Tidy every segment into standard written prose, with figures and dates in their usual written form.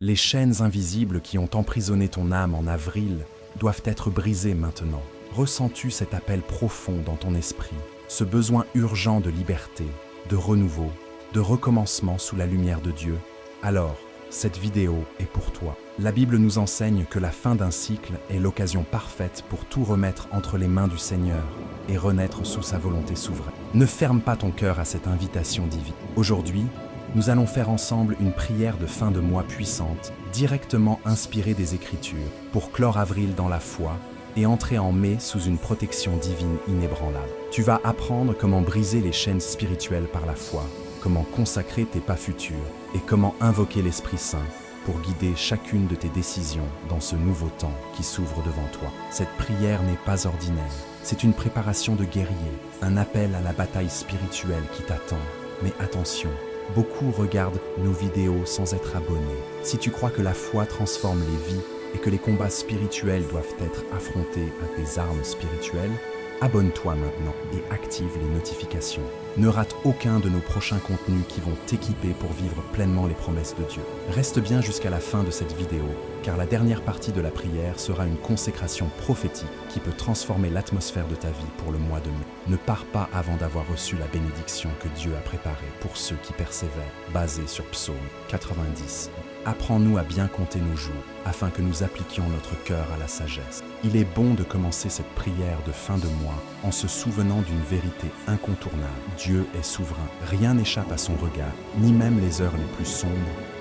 Les chaînes invisibles qui ont emprisonné ton âme en avril doivent être brisées maintenant. Ressens-tu cet appel profond dans ton esprit, ce besoin urgent de liberté, de renouveau, de recommencement sous la lumière de Dieu? Alors, cette vidéo est pour toi. La Bible nous enseigne que la fin d'un cycle est l'occasion parfaite pour tout remettre entre les mains du Seigneur et renaître sous sa volonté souveraine. Ne ferme pas ton cœur à cette invitation divine. Aujourd'hui, nous allons faire ensemble une prière de fin de mois puissante, directement inspirée des Écritures, pour clore avril dans la foi et entrer en mai sous une protection divine inébranlable. Tu vas apprendre comment briser les chaînes spirituelles par la foi, comment consacrer tes pas futurs et comment invoquer l'Esprit Saint pour guider chacune de tes décisions dans ce nouveau temps qui s'ouvre devant toi. Cette prière n'est pas ordinaire, c'est une préparation de guerrier, un appel à la bataille spirituelle qui t'attend. Mais attention, beaucoup regardent nos vidéos sans être abonnés. Si tu crois que la foi transforme les vies et que les combats spirituels doivent être affrontés à des armes spirituelles, abonne-toi maintenant et active les notifications. Ne rate aucun de nos prochains contenus qui vont t'équiper pour vivre pleinement les promesses de Dieu. Reste bien jusqu'à la fin de cette vidéo, car la dernière partie de la prière sera une consécration prophétique qui peut transformer l'atmosphère de ta vie pour le mois de mai. Ne pars pas avant d'avoir reçu la bénédiction que Dieu a préparée pour ceux qui persévèrent, basée sur Psaume 90. Apprends-nous à bien compter nos jours, afin que nous appliquions notre cœur à la sagesse. Il est bon de commencer cette prière de fin de mois en se souvenant d'une vérité incontournable. Dieu est souverain, rien n'échappe à son regard, ni même les heures les plus sombres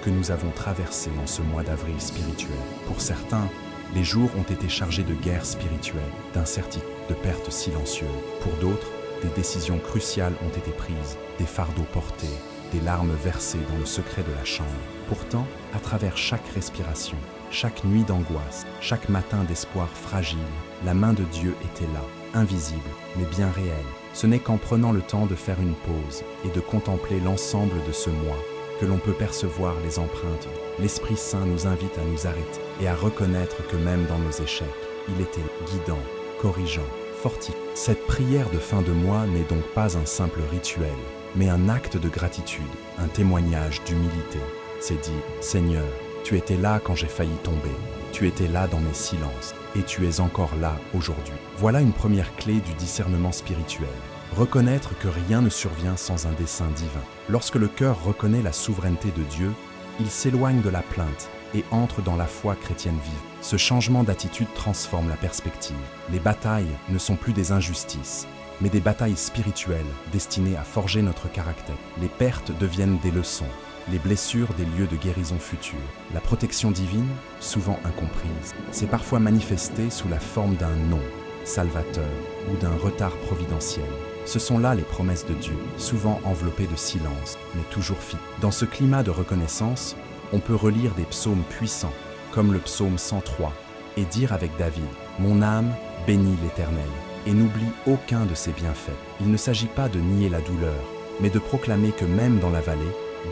que nous avons traversées en ce mois d'avril spirituel. Pour certains, les jours ont été chargés de guerres spirituelles, d'incertitudes, de pertes silencieuses. Pour d'autres, des décisions cruciales ont été prises, des fardeaux portés, des larmes versées dans le secret de la chambre. Pourtant, à travers chaque respiration, chaque nuit d'angoisse, chaque matin d'espoir fragile, la main de Dieu était là, invisible, mais bien réelle. Ce n'est qu'en prenant le temps de faire une pause et de contempler l'ensemble de ce mois que l'on peut percevoir les empreintes. L'Esprit Saint nous invite à nous arrêter et à reconnaître que même dans nos échecs, il était guidant, corrigeant, fortifiant. Cette prière de fin de mois n'est donc pas un simple rituel, mais un acte de gratitude, un témoignage d'humilité. C'est dit, Seigneur, tu étais là quand j'ai failli tomber, tu étais là dans mes silences, et tu es encore là aujourd'hui. Voilà une première clé du discernement spirituel. Reconnaître que rien ne survient sans un dessein divin. Lorsque le cœur reconnaît la souveraineté de Dieu, il s'éloigne de la plainte et entre dans la foi chrétienne vive. Ce changement d'attitude transforme la perspective. Les batailles ne sont plus des injustices, mais des batailles spirituelles destinées à forger notre caractère. Les pertes deviennent des leçons, les blessures des lieux de guérison future. La protection divine, souvent incomprise, s'est parfois manifestée sous la forme d'un non salvateur ou d'un retard providentiel. Ce sont là les promesses de Dieu, souvent enveloppées de silence, mais toujours fidèles. Dans ce climat de reconnaissance, on peut relire des psaumes puissants, comme le psaume 103, et dire avec David, « Mon âme bénit l'Éternel » et n'oublie aucun de ses bienfaits. Il ne s'agit pas de nier la douleur, mais de proclamer que même dans la vallée,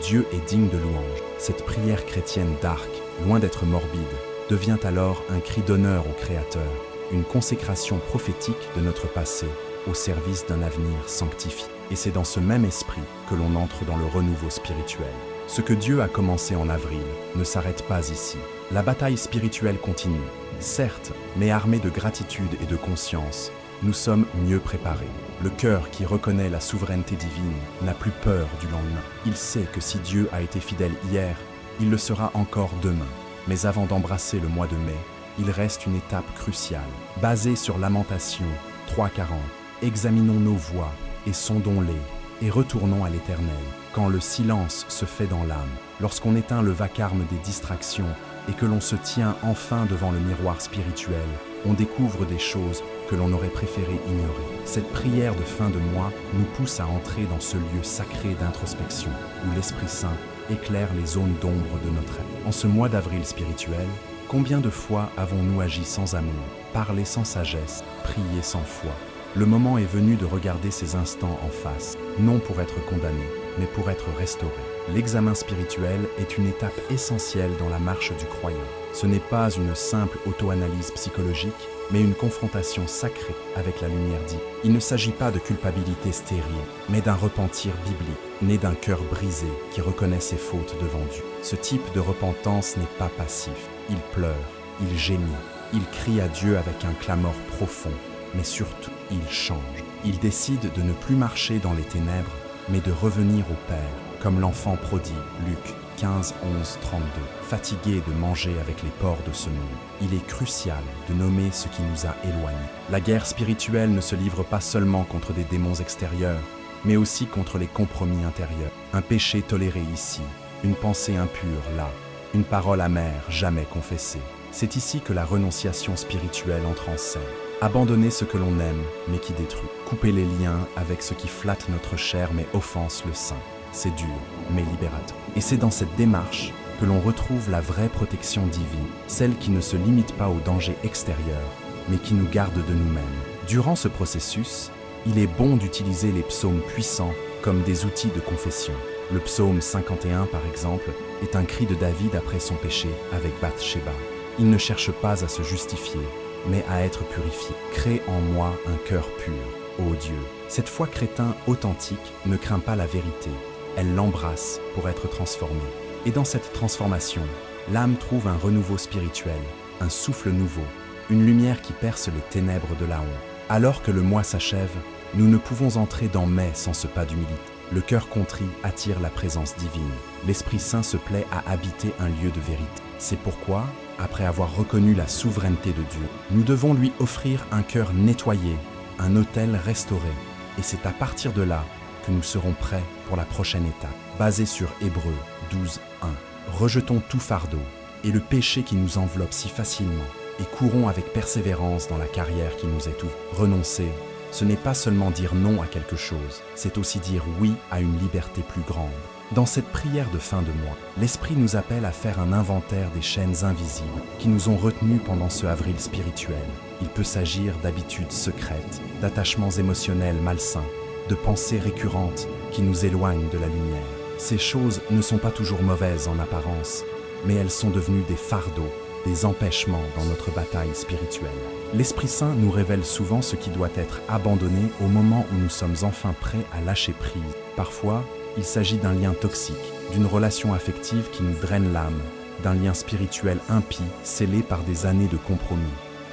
Dieu est digne de louange. Cette prière chrétienne d'arc, loin d'être morbide, devient alors un cri d'honneur au Créateur, une consécration prophétique de notre passé au service d'un avenir sanctifié. Et c'est dans ce même esprit que l'on entre dans le renouveau spirituel. Ce que Dieu a commencé en avril ne s'arrête pas ici. La bataille spirituelle continue, certes, mais armée de gratitude et de conscience, nous sommes mieux préparés. Le cœur qui reconnaît la souveraineté divine n'a plus peur du lendemain. Il sait que si Dieu a été fidèle hier, il le sera encore demain. Mais avant d'embrasser le mois de mai, il reste une étape cruciale. Basée sur Lamentation 3:40, examinons nos voies et sondons-les et retournons à l'Éternel. Quand le silence se fait dans l'âme, lorsqu'on éteint le vacarme des distractions et que l'on se tient enfin devant le miroir spirituel, on découvre des choses que l'on aurait préféré ignorer. Cette prière de fin de mois nous pousse à entrer dans ce lieu sacré d'introspection où l'Esprit Saint éclaire les zones d'ombre de notre être. En ce mois d'avril spirituel, combien de fois avons-nous agi sans amour, parlé sans sagesse, prié sans foi? Le moment est venu de regarder ces instants en face, non pour être condamné, mais pour être restauré. L'examen spirituel est une étape essentielle dans la marche du croyant. Ce n'est pas une simple auto-analyse psychologique, mais une confrontation sacrée avec la lumière divine. Il ne s'agit pas de culpabilité stérile, mais d'un repentir biblique, né d'un cœur brisé qui reconnaît ses fautes devant Dieu. Ce type de repentance n'est pas passif. Il pleure, il gémit, il crie à Dieu avec un clamor profond, mais surtout, il change. Il décide de ne plus marcher dans les ténèbres, mais de revenir au Père, comme l'enfant prodigue, Luc 15, 11, 32. Fatigué de manger avec les porcs de ce monde, il est crucial de nommer ce qui nous a éloignés. La guerre spirituelle ne se livre pas seulement contre des démons extérieurs, mais aussi contre les compromis intérieurs. Un péché toléré ici, une pensée impure là, une parole amère jamais confessée. C'est ici que la renonciation spirituelle entre en scène. Abandonner ce que l'on aime, mais qui détruit. Couper les liens avec ce qui flatte notre chair, mais offense le saint. C'est dur, mais libérateur. Et c'est dans cette démarche que l'on retrouve la vraie protection divine, celle qui ne se limite pas aux dangers extérieurs, mais qui nous garde de nous-mêmes. Durant ce processus, il est bon d'utiliser les psaumes puissants comme des outils de confession. Le psaume 51, par exemple, est un cri de David après son péché avec Bathsheba. Il ne cherche pas à se justifier, mais à être purifié. Crée en moi un cœur pur, ô Dieu. Cette foi chrétain authentique ne craint pas la vérité, elle l'embrasse pour être transformée. Et dans cette transformation, l'âme trouve un renouveau spirituel, un souffle nouveau, une lumière qui perce les ténèbres de la honte. Alors que le mois s'achève, nous ne pouvons entrer dans mai sans ce pas d'humilité. Le cœur contrit attire la présence divine. L'Esprit Saint se plaît à habiter un lieu de vérité. C'est pourquoi, après avoir reconnu la souveraineté de Dieu, nous devons lui offrir un cœur nettoyé, un autel restauré. Et c'est à partir de là que nous serons prêts pour la prochaine étape, basée sur Hébreux 12, 1. Rejetons tout fardeau et le péché qui nous enveloppe si facilement et courons avec persévérance dans la carrière qui nous est ouverte. Renoncer, ce n'est pas seulement dire non à quelque chose, c'est aussi dire oui à une liberté plus grande. Dans cette prière de fin de mois, l'Esprit nous appelle à faire un inventaire des chaînes invisibles qui nous ont retenus pendant ce avril spirituel. Il peut s'agir d'habitudes secrètes, d'attachements émotionnels malsains, de pensées récurrentes qui nous éloignent de la lumière. Ces choses ne sont pas toujours mauvaises en apparence, mais elles sont devenues des fardeaux, des empêchements dans notre bataille spirituelle. L'Esprit Saint nous révèle souvent ce qui doit être abandonné au moment où nous sommes enfin prêts à lâcher prise. Parfois, il s'agit d'un lien toxique, d'une relation affective qui nous draine l'âme, d'un lien spirituel impie scellé par des années de compromis.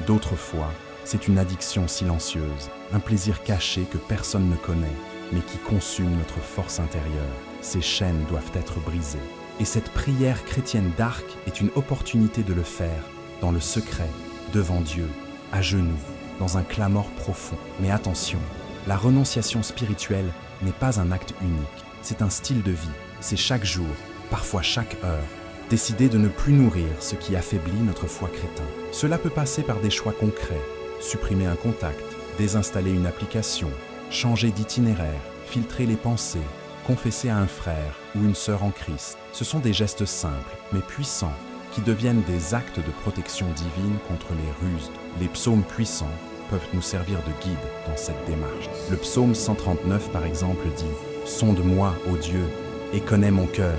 D'autres fois, c'est une addiction silencieuse, un plaisir caché que personne ne connaît, mais qui consume notre force intérieure. Ces chaînes doivent être brisées. Et cette prière chrétienne d'Arc est une opportunité de le faire, dans le secret, devant Dieu, à genoux, dans un clamor profond. Mais attention, la renonciation spirituelle n'est pas un acte unique. C'est un style de vie, c'est chaque jour, parfois chaque heure, décider de ne plus nourrir ce qui affaiblit notre foi chrétienne. Cela peut passer par des choix concrets, supprimer un contact, désinstaller une application, changer d'itinéraire, filtrer les pensées, confesser à un frère ou une sœur en Christ. Ce sont des gestes simples, mais puissants, qui deviennent des actes de protection divine contre les ruses. Les psaumes puissants peuvent nous servir de guide dans cette démarche. Le psaume 139, par exemple, dit « Sonde-moi, ô Dieu, et connais mon cœur,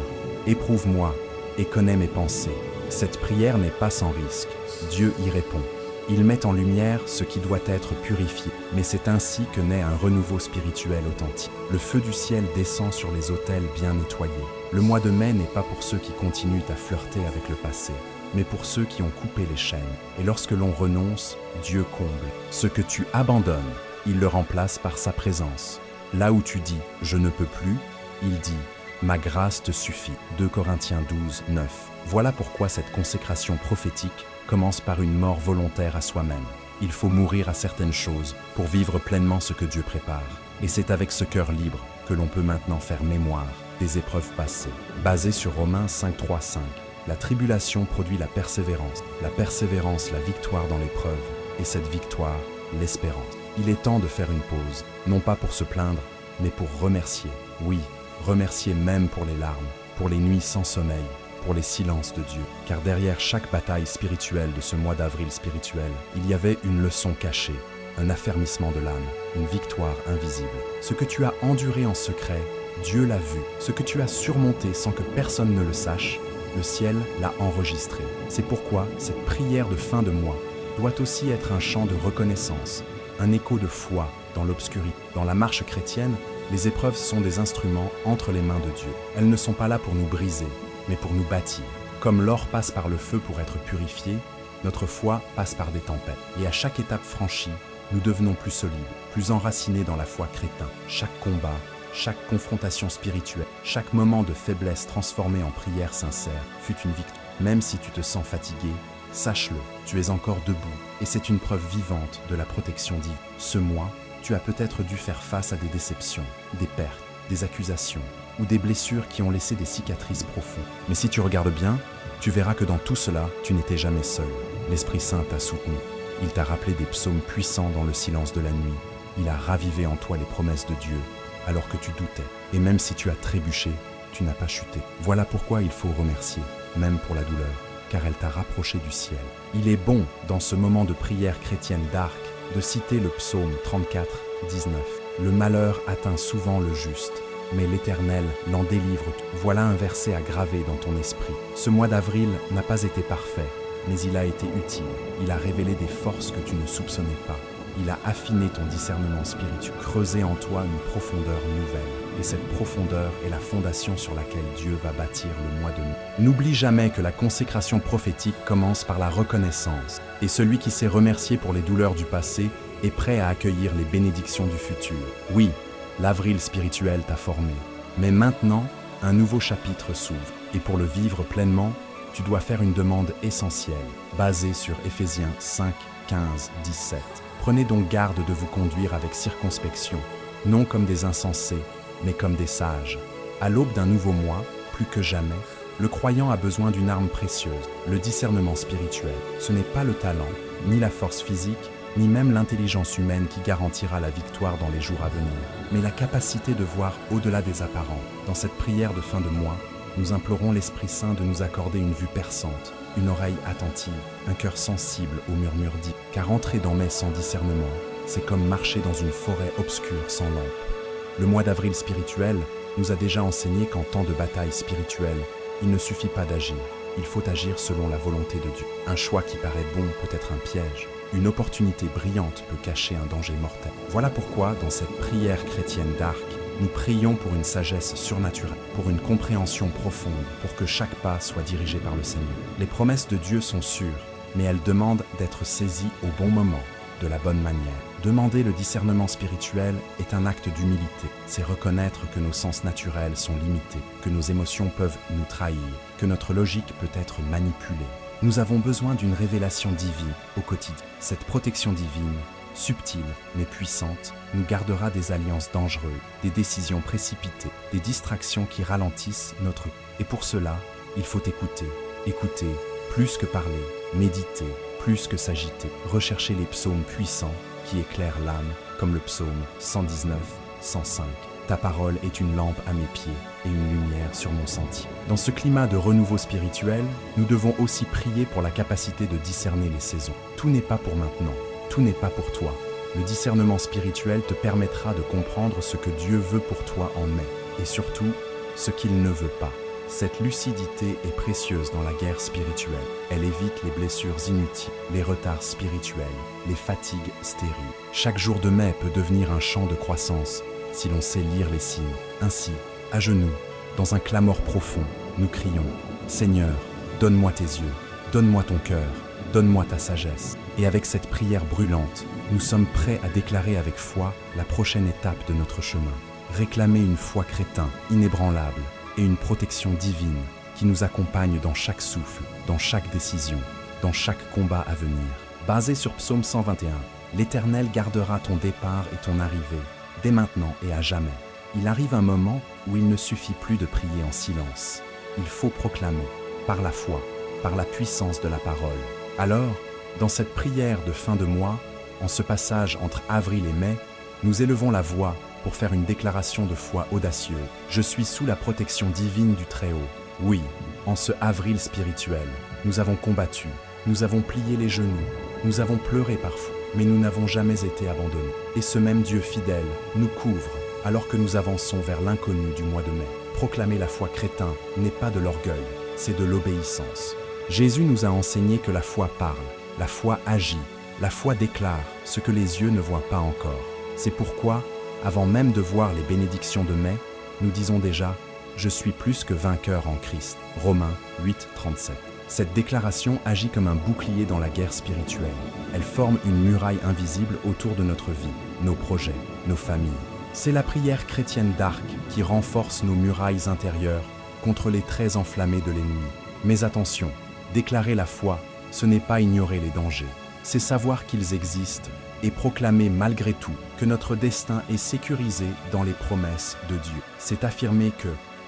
éprouve-moi, et connais mes pensées. » Cette prière n'est pas sans risque. Dieu y répond. Il met en lumière ce qui doit être purifié, mais c'est ainsi que naît un renouveau spirituel authentique. Le feu du ciel descend sur les autels bien nettoyés. Le mois de mai n'est pas pour ceux qui continuent à flirter avec le passé, mais pour ceux qui ont coupé les chaînes. Et lorsque l'on renonce, Dieu comble. Ce que tu abandonnes, il le remplace par sa présence. Là où tu dis « je ne peux plus », il dit « ma grâce te suffit ». 2 Corinthiens 12, 9. Voilà pourquoi cette consécration prophétique commence par une mort volontaire à soi-même. Il faut mourir à certaines choses pour vivre pleinement ce que Dieu prépare. Et c'est avec ce cœur libre que l'on peut maintenant faire mémoire des épreuves passées. Basé sur Romains 5, 3, 5, la tribulation produit la persévérance la victoire dans l'épreuve, et cette victoire, l'espérance. Il est temps de faire une pause, non pas pour se plaindre, mais pour remercier. Oui, remercier même pour les larmes, pour les nuits sans sommeil, pour les silences de Dieu. Car derrière chaque bataille spirituelle de ce mois d'avril spirituel, il y avait une leçon cachée, un affermissement de l'âme, une victoire invisible. Ce que tu as enduré en secret Dieu l'a vu. Ce que tu as surmonté sans que personne ne le sache, le ciel l'a enregistré. C'est pourquoi cette prière de fin de mois doit aussi être un chant de reconnaissance, un écho de foi dans l'obscurité. Dans la marche chrétienne, les épreuves sont des instruments entre les mains de Dieu. Elles ne sont pas là pour nous briser, mais pour nous bâtir. Comme l'or passe par le feu pour être purifié, notre foi passe par des tempêtes. Et à chaque étape franchie, nous devenons plus solides, plus enracinés dans la foi chrétienne. Chaque combat, chaque confrontation spirituelle, chaque moment de faiblesse transformé en prière sincère fut une victoire. Même si tu te sens fatigué, sache-le, tu es encore debout et c'est une preuve vivante de la protection divine. Ce mois, tu as peut-être dû faire face à des déceptions, des pertes, des accusations ou des blessures qui ont laissé des cicatrices profondes. Mais si tu regardes bien, tu verras que dans tout cela, tu n'étais jamais seul. L'Esprit Saint t'a soutenu. Il t'a rappelé des psaumes puissants dans le silence de la nuit. Il a ravivé en toi les promesses de Dieu alors que tu doutais. Et même si tu as trébuché, tu n'as pas chuté. Voilà pourquoi il faut remercier, même pour la douleur, car elle t'a rapproché du ciel. Il est bon, dans ce moment de prière chrétienne d'arc, de citer le psaume 34, 19. Le malheur atteint souvent le juste, mais l'Éternel l'en délivre. Voilà un verset à graver dans ton esprit. Ce mois d'avril n'a pas été parfait, mais il a été utile. Il a révélé des forces que tu ne soupçonnais pas. Il a affiné ton discernement spirituel, creusé en toi une profondeur nouvelle. Et cette profondeur est la fondation sur laquelle Dieu va bâtir le mois de mai. N'oublie jamais que la consécration prophétique commence par la reconnaissance. Et celui qui s'est remercié pour les douleurs du passé est prêt à accueillir les bénédictions du futur. Oui, l'avril spirituel t'a formé. Mais maintenant, un nouveau chapitre s'ouvre. Et pour le vivre pleinement, tu dois faire une demande essentielle, basée sur Éphésiens 5, 15, 17. Prenez donc garde de vous conduire avec circonspection, non comme des insensés, mais comme des sages. À l'aube d'un nouveau mois, plus que jamais, le croyant a besoin d'une arme précieuse, le discernement spirituel. Ce n'est pas le talent, ni la force physique, ni même l'intelligence humaine qui garantira la victoire dans les jours à venir, mais la capacité de voir au-delà des apparents. Dans cette prière de fin de mois, nous implorons l'Esprit Saint de nous accorder une vue perçante, une oreille attentive, un cœur sensible aux murmures dits. Car entrer dans mai sans discernement, c'est comme marcher dans une forêt obscure sans lampe. Le mois d'avril spirituel nous a déjà enseigné qu'en temps de bataille spirituelle, il ne suffit pas d'agir, il faut agir selon la volonté de Dieu. Un choix qui paraît bon peut être un piège, une opportunité brillante peut cacher un danger mortel. Voilà pourquoi, dans cette prière chrétienne d'arc, nous prions pour une sagesse surnaturelle, pour une compréhension profonde, pour que chaque pas soit dirigé par le Seigneur. Les promesses de Dieu sont sûres, mais elles demandent d'être saisies au bon moment, de la bonne manière. Demander le discernement spirituel est un acte d'humilité. C'est reconnaître que nos sens naturels sont limités, que nos émotions peuvent nous trahir, que notre logique peut être manipulée. Nous avons besoin d'une révélation divine au quotidien. Cette protection divine, subtile mais puissante, nous gardera des alliances dangereuses, des décisions précipitées, des distractions qui ralentissent notre vie. Et pour cela, il faut écouter. Écouter, plus que parler, méditer, plus que s'agiter, rechercher les psaumes puissants qui éclairent l'âme, comme le psaume 119, 105. Ta parole est une lampe à mes pieds et une lumière sur mon sentier. Dans ce climat de renouveau spirituel, nous devons aussi prier pour la capacité de discerner les saisons. Tout n'est pas pour maintenant, tout n'est pas pour toi. Le discernement spirituel te permettra de comprendre ce que Dieu veut pour toi en mai, et surtout, ce qu'il ne veut pas. Cette lucidité est précieuse dans la guerre spirituelle. Elle évite les blessures inutiles, les retards spirituels, les fatigues stériles. Chaque jour de mai peut devenir un champ de croissance si l'on sait lire les signes. Ainsi, à genoux, dans un clamor profond, nous crions « Seigneur, donne-moi tes yeux, donne-moi ton cœur, donne-moi ta sagesse ». Et avec cette prière brûlante, nous sommes prêts à déclarer avec foi la prochaine étape de notre chemin. Réclamer une foi chrétienne, inébranlable, et une protection divine qui nous accompagne dans chaque souffle, dans chaque décision, dans chaque combat à venir. Basé sur Psaume 121, l'Éternel gardera ton départ et ton arrivée, dès maintenant et à jamais. Il arrive un moment où il ne suffit plus de prier en silence. Il faut proclamer, par la foi, par la puissance de la parole. Alors, dans cette prière de fin de mois, en ce passage entre avril et mai, nous élevons la voix pour faire une déclaration de foi audacieuse. Je suis sous la protection divine du Très-Haut. Oui, en ce avril spirituel, nous avons combattu, nous avons plié les genoux, nous avons pleuré parfois, mais nous n'avons jamais été abandonnés. Et ce même Dieu fidèle nous couvre, alors que nous avançons vers l'inconnu du mois de mai. Proclamer la foi chrétien n'est pas de l'orgueil, c'est de l'obéissance. Jésus nous a enseigné que la foi parle, la foi agit, la foi déclare ce que les yeux ne voient pas encore. C'est pourquoi, avant même de voir les bénédictions de mai, nous disons déjà « Je suis plus que vainqueur en Christ » Romains 8, 37. Cette déclaration agit comme un bouclier dans la guerre spirituelle. Elle forme une muraille invisible autour de notre vie, nos projets, nos familles. C'est la prière chrétienne d'arc qui renforce nos murailles intérieures contre les traits enflammés de l'ennemi. Mais attention, déclarer la foi, ce n'est pas ignorer les dangers. C'est savoir qu'ils existent et proclamer malgré tout que notre destin est sécurisé dans les promesses de Dieu. C'est affirmer que,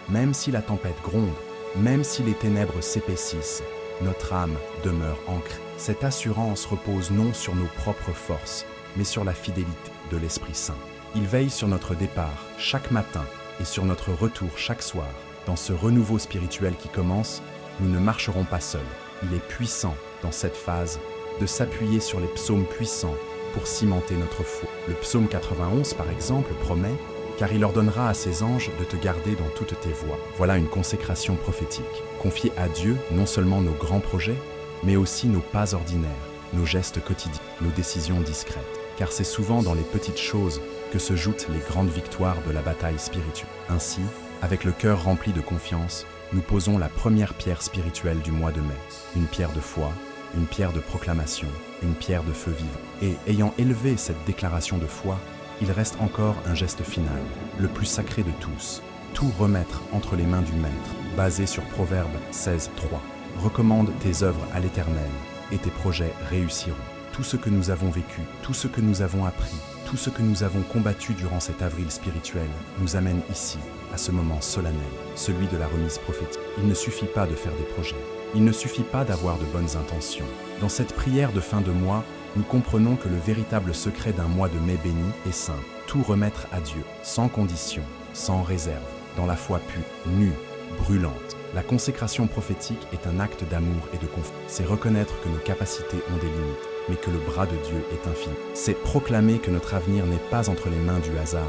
même si la tempête gronde, même si les ténèbres s'épaississent, notre âme demeure ancrée. Cette assurance repose non sur nos propres forces, mais sur la fidélité de l'Esprit Saint. Il veille sur notre départ chaque matin et sur notre retour chaque soir. Dans ce renouveau spirituel qui commence, nous ne marcherons pas seuls. Il est puissant dans cette phase de s'appuyer sur les psaumes puissants pour cimenter notre foi. Le psaume 91, par exemple, promet « Car il ordonnera à ses anges de te garder dans toutes tes voies ». Voilà une consécration prophétique. Confier à Dieu non seulement nos grands projets, mais aussi nos pas ordinaires, nos gestes quotidiens, nos décisions discrètes. Car c'est souvent dans les petites choses que se jouent les grandes victoires de la bataille spirituelle. Ainsi, avec le cœur rempli de confiance, nous posons la première pierre spirituelle du mois de mai. Une pierre de foi, une pierre de proclamation, une pierre de feu vivant. Et ayant élevé cette déclaration de foi, il reste encore un geste final, le plus sacré de tous, tout remettre entre les mains du Maître, basé sur Proverbe 16, 3. Recommande tes œuvres à l'Éternel, et tes projets réussiront. Tout ce que nous avons vécu, tout ce que nous avons appris, tout ce que nous avons combattu durant cet avril spirituel nous amène ici, à ce moment solennel, celui de la remise prophétique. Il ne suffit pas de faire des projets. Il ne suffit pas d'avoir de bonnes intentions. Dans cette prière de fin de mois, nous comprenons que le véritable secret d'un mois de mai béni est simple. Tout remettre à Dieu, sans condition, sans réserve, dans la foi pure, nue, brûlante. La consécration prophétique est un acte d'amour et de confiance. C'est reconnaître que nos capacités ont des limites, mais que le bras de Dieu est infini. C'est proclamer que notre avenir n'est pas entre les mains du hasard,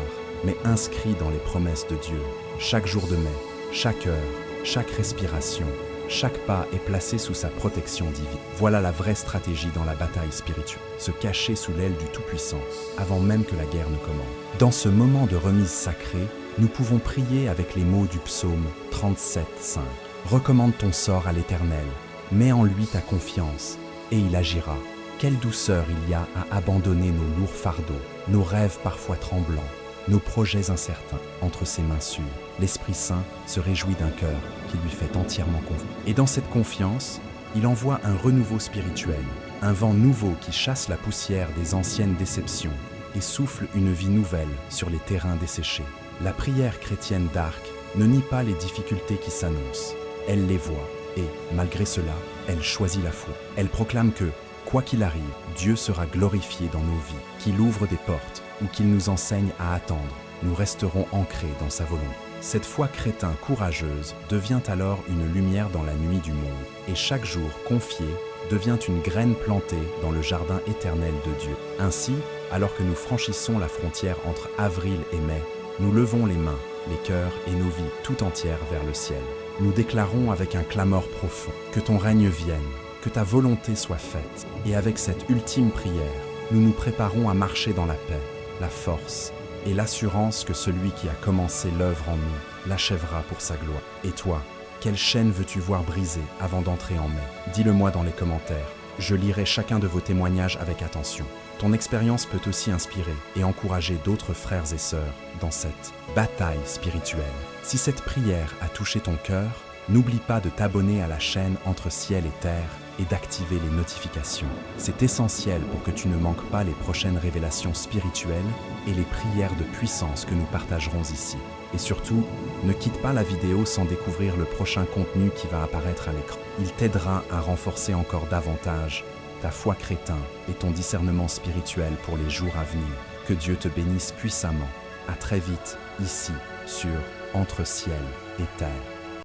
mais inscrit dans les promesses de Dieu. Chaque jour de mai, chaque heure, chaque respiration, chaque pas est placé sous sa protection divine. Voilà la vraie stratégie dans la bataille spirituelle. Se cacher sous l'aile du Tout-Puissant, avant même que la guerre ne commence. Dans ce moment de remise sacrée, nous pouvons prier avec les mots du psaume 37, 5. Recommande ton sort à l'Éternel, mets en lui ta confiance, et il agira. Quelle douceur il y a à abandonner nos lourds fardeaux, nos rêves parfois tremblants, nos projets incertains entre ses mains sûres. L'Esprit Saint se réjouit d'un cœur qui lui fait entièrement confiance. Et dans cette confiance, il envoie un renouveau spirituel, un vent nouveau qui chasse la poussière des anciennes déceptions et souffle une vie nouvelle sur les terrains desséchés. La prière chrétienne d'Arc ne nie pas les difficultés qui s'annoncent. Elle les voit et, malgré cela, elle choisit la foi. Elle proclame que, quoi qu'il arrive, Dieu sera glorifié dans nos vies, qu'il ouvre des portes ou qu'il nous enseigne à attendre. Nous resterons ancrés dans sa volonté. Cette foi chrétienne courageuse devient alors une lumière dans la nuit du monde, et chaque jour confié devient une graine plantée dans le jardin éternel de Dieu. Ainsi, alors que nous franchissons la frontière entre avril et mai, nous levons les mains, les cœurs et nos vies tout entières vers le ciel. Nous déclarons avec un clameur profond que ton règne vienne, que ta volonté soit faite, et avec cette ultime prière, nous nous préparons à marcher dans la paix, la force et l'assurance que celui qui a commencé l'œuvre en nous l'achèvera pour sa gloire. Et toi, quelle chaîne veux-tu voir briser avant d'entrer en mai? Dis-le-moi dans les commentaires. Je lirai chacun de vos témoignages avec attention. Ton expérience peut aussi inspirer et encourager d'autres frères et sœurs dans cette bataille spirituelle. Si cette prière a touché ton cœur, n'oublie pas de t'abonner à la chaîne Entre Ciel et Terre et d'activer les notifications. C'est essentiel pour que tu ne manques pas les prochaines révélations spirituelles et les prières de puissance que nous partagerons ici. Et surtout, ne quitte pas la vidéo sans découvrir le prochain contenu qui va apparaître à l'écran. Il t'aidera à renforcer encore davantage ta foi chrétienne et ton discernement spirituel pour les jours à venir. Que Dieu te bénisse puissamment. À très vite, ici, sur Entre Ciel et Terre.